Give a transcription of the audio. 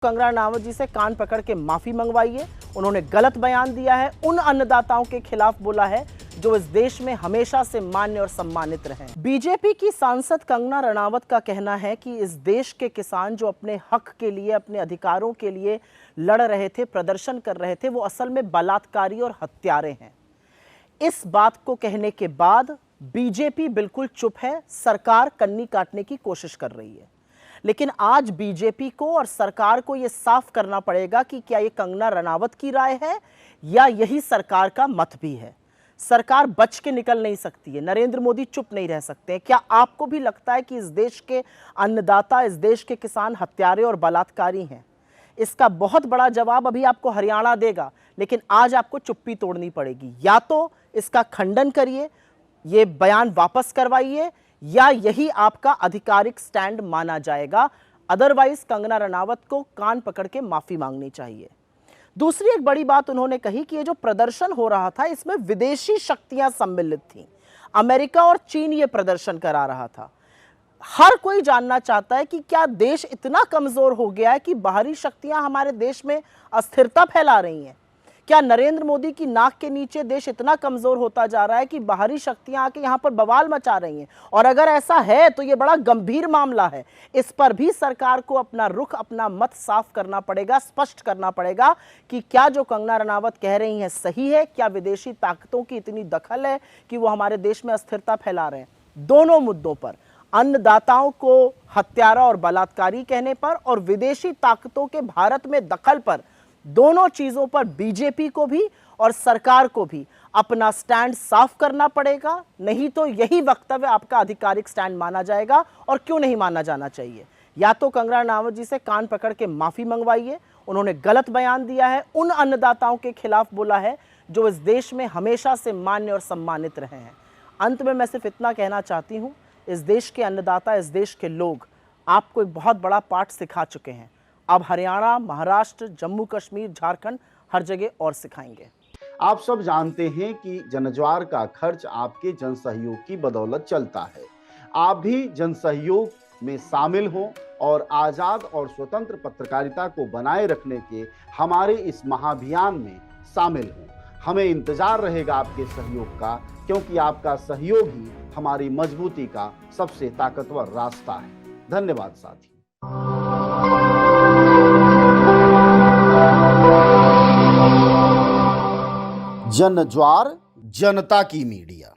कंगना रनावत जी से कान पकड़ के माफी मंगवाइए। उन्होंने गलत बयान दिया है, उन अन्नदाताओं के खिलाफ बोला है जो इस देश में हमेशा से मान्य और सम्मानित रहे। बीजेपी की सांसद कंगना रनावत का कहना है कि इस देश के किसान जो अपने हक के लिए, अपने अधिकारों के लिए लड़ रहे थे, प्रदर्शन कर रहे थे, वो असल में बलात्कारी और हत्यारे हैं। इस बात को कहने के बाद बीजेपी बिल्कुल चुप है, सरकार कन्नी काटने की कोशिश कर रही है। लेकिन आज बीजेपी को और सरकार को यह साफ करना पड़ेगा कि क्या ये कंगना रनावत की राय है या यही सरकार का मत भी है। सरकार बच के निकल नहीं सकती है, नरेंद्र मोदी चुप नहीं रह सकते हैं। क्या आपको भी लगता है कि इस देश के अन्नदाता, इस देश के किसान हत्यारे और बलात्कारी हैं? इसका बहुत बड़ा जवाब अभी आपको हरियाणा देगा, लेकिन आज आपको चुप्पी तोड़नी पड़ेगी। या तो इसका खंडन करिए, ये बयान वापस करवाइए, या यही आपका आधिकारिक स्टैंड माना जाएगा। अदरवाइज कंगना रनावत को कान पकड़ के माफी मांगनी चाहिए। दूसरी एक बड़ी बात उन्होंने कही कि ये जो प्रदर्शन हो रहा था, इसमें विदेशी शक्तियां सम्मिलित थीं। अमेरिका और चीन ये प्रदर्शन करा रहा था। हर कोई जानना चाहता है कि क्या देश इतना कमजोर हो गया है कि बाहरी शक्तियां हमारे देश में अस्थिरता फैला रही हैं? क्या नरेंद्र मोदी की नाक के नीचे देश इतना कमजोर होता जा रहा है कि बाहरी शक्तियां आके यहां पर बवाल मचा रही हैं? और अगर ऐसा है तो यह बड़ा गंभीर मामला है। इस पर भी सरकार को अपना रुख, अपना मत साफ करना पड़ेगा, स्पष्ट करना पड़ेगा कि क्या जो कंगना रनावत कह रही हैं सही है, क्या विदेशी ताकतों की इतनी दखल है कि वो हमारे देश में अस्थिरता फैला रहे हैं। दोनों मुद्दों पर, अन्नदाताओं को हत्यारा और बलात्कारी कहने पर और विदेशी ताकतों के भारत में दखल पर, दोनों चीजों पर बीजेपी को भी और सरकार को भी अपना स्टैंड साफ करना पड़ेगा। नहीं तो यही वक्तव्य आपका आधिकारिक स्टैंड माना जाएगा। और क्यों नहीं माना जाना चाहिए? या तो कंगना रनावत जी से कान पकड़ के माफी मंगवाइए। उन्होंने गलत बयान दिया है, उन अन्नदाताओं के खिलाफ बोला है जो इस देश में हमेशा से मान्य और सम्मानित रहे हैं। अंत में मैं सिर्फ इतना कहना चाहती हूं, इस देश के अन्नदाता, इस देश के लोग आपको एक बहुत बड़ा पाठ सिखा चुके हैं। अब हरियाणा, महाराष्ट्र, जम्मू कश्मीर, झारखंड, हर जगह और सिखाएंगे। आप सब जानते हैं कि जनज्वार का खर्च आपके जनसहयोग की बदौलत चलता है। आप भी जनसहयोग में शामिल हों और आजाद और स्वतंत्र पत्रकारिता को बनाए रखने के हमारे इस महाअभियान में शामिल हों। हमें इंतजार रहेगा आपके सहयोग का, क्योंकि आपका सहयोग ही हमारी मजबूती का सबसे ताकतवर रास्ता है। धन्यवाद साथी। जनज्वार, जनता की मीडिया।